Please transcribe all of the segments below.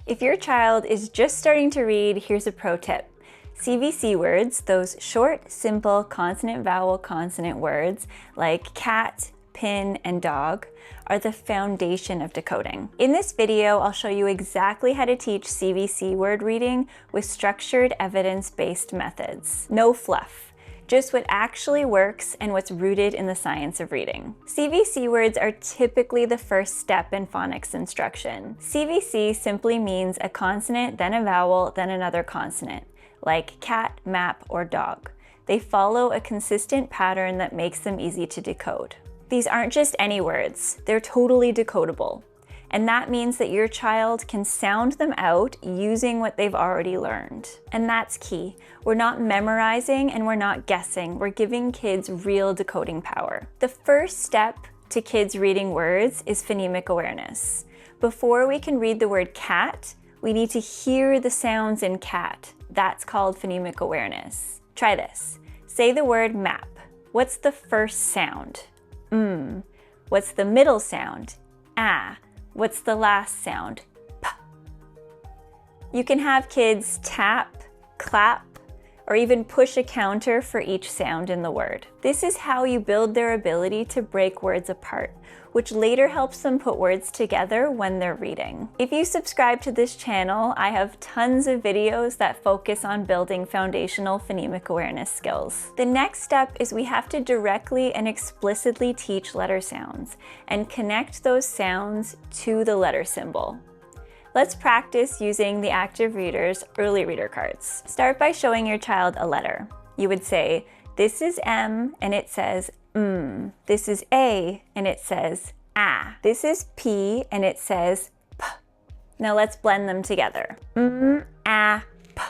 If your child is just starting to read, here's a pro tip. CVC words, those short, simple consonant-vowel-consonant words like cat, pin, and dog, are the foundation of decoding. In this video, I'll show you exactly how to teach CVC word reading with structured, evidence-based methods. No fluff. Just what actually works and what's rooted in the science of reading. CVC words are typically the first step in phonics instruction. CVC simply means a consonant, then a vowel, then another consonant, like cat, map, or dog. They follow a consistent pattern that makes them easy to decode. These aren't just any words, they're totally decodable. And that means that your child can sound them out using what they've already learned. And that's key. We're not memorizing and we're not guessing. We're giving kids real decoding power. The first step to kids reading words is phonemic awareness. Before we can read the word cat, we need to hear the sounds in cat. That's called phonemic awareness. Try this. Say the word map. What's the first sound? What's the middle sound? Ah. What's the last sound? P. You can have kids tap, clap, or even push a counter for each sound in the word. This is how you build their ability to break words apart, which later helps them put words together when they're reading. If you subscribe to this channel, I have tons of videos that focus on building foundational phonemic awareness skills. The next step is we have to directly and explicitly teach letter sounds and connect those sounds to the letter symbol. Let's practice using the Active Reader's early reader cards. Start by showing your child a letter. You would say, this is M and it says This is A and it says ah. This is P and it says P. Now let's blend them together. Ah, P.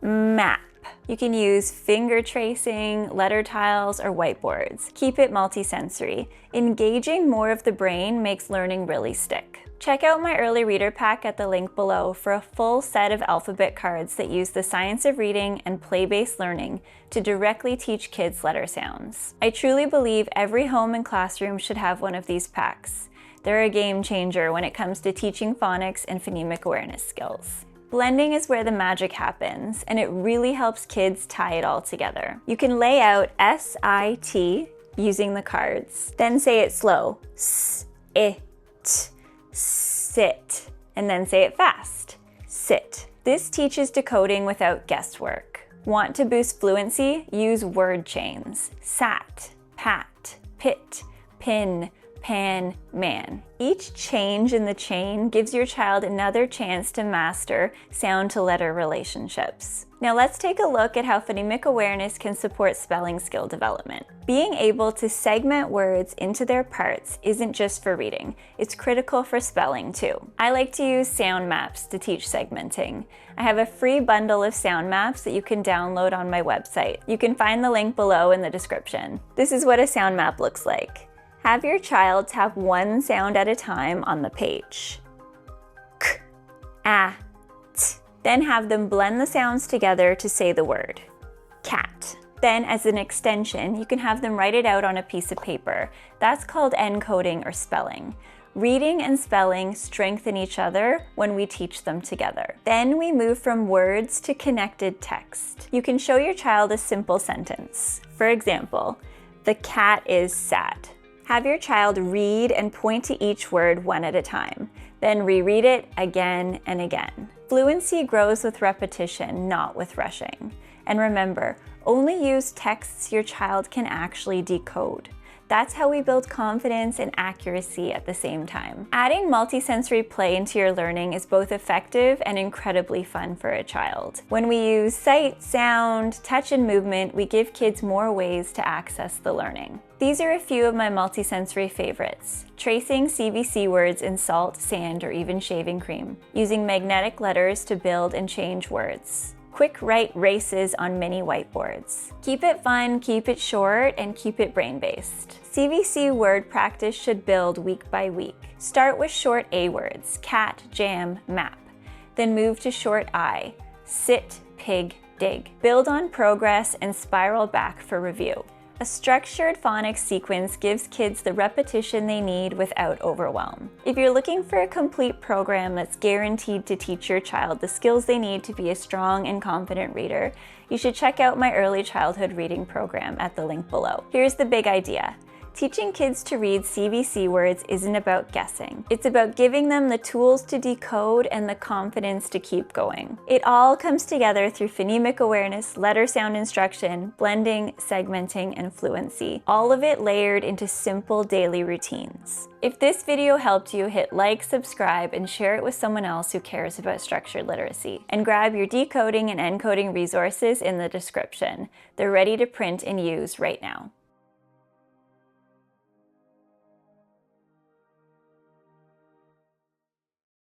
Map. You can use finger tracing, letter tiles, or whiteboards. Keep it multisensory. Engaging more of the brain makes learning really stick. Check out my early reader pack at the link below for a full set of alphabet cards that use the science of reading and play-based learning to directly teach kids letter sounds. I truly believe every home and classroom should have one of these packs. They're a game changer when it comes to teaching phonics and phonemic awareness skills. Blending is where the magic happens, and it really helps kids tie it all together. You can lay out S-I-T using the cards, then say it slow, S-I-T. Sit, and then say it fast. Sit. This teaches decoding without guesswork. Want to boost fluency? Use word chains. Sat, pat, pit, pin, pan, man. Each change in the chain gives your child another chance to master sound-to-letter relationships. Now let's take a look at how phonemic awareness can support spelling skill development. Being able to segment words into their parts isn't just for reading, it's critical for spelling too. I like to use sound maps to teach segmenting. I have a free bundle of sound maps that you can download on my website. You can find the link below in the description. This is what a sound map looks like. Have your child tap one sound at a time on the page. K, ah, t. Then have them blend the sounds together to say the word. Cat. Then, as an extension, you can have them write it out on a piece of paper. That's called encoding or spelling. Reading and spelling strengthen each other when we teach them together. Then we move from words to connected text. You can show your child a simple sentence. For example, the cat is sad. Have your child read and point to each word one at a time, then reread it again and again. Fluency grows with repetition, not with rushing. And remember, only use texts your child can actually decode. That's how we build confidence and accuracy at the same time. Adding multisensory play into your learning is both effective and incredibly fun for a child. When we use sight, sound, touch, and movement, we give kids more ways to access the learning. These are a few of my multisensory favorites. Tracing CVC words in salt, sand, or even shaving cream. Using magnetic letters to build and change words. Quick write races on mini whiteboards. Keep it fun, keep it short, and keep it brain-based. CVC word practice should build week by week. Start with short A words, cat, jam, map. Then move to short I, sit, pig, dig. Build on progress and spiral back for review. A structured phonics sequence gives kids the repetition they need without overwhelm. If you're looking for a complete program that's guaranteed to teach your child the skills they need to be a strong and confident reader, you should check out my early childhood reading program at the link below. Here's the big idea. Teaching kids to read CVC words isn't about guessing. It's about giving them the tools to decode and the confidence to keep going. It all comes together through phonemic awareness, letter sound instruction, blending, segmenting, and fluency. All of it layered into simple daily routines. If this video helped you, hit like, subscribe, and share it with someone else who cares about structured literacy. And grab your decoding and encoding resources in the description. They're ready to print and use right now.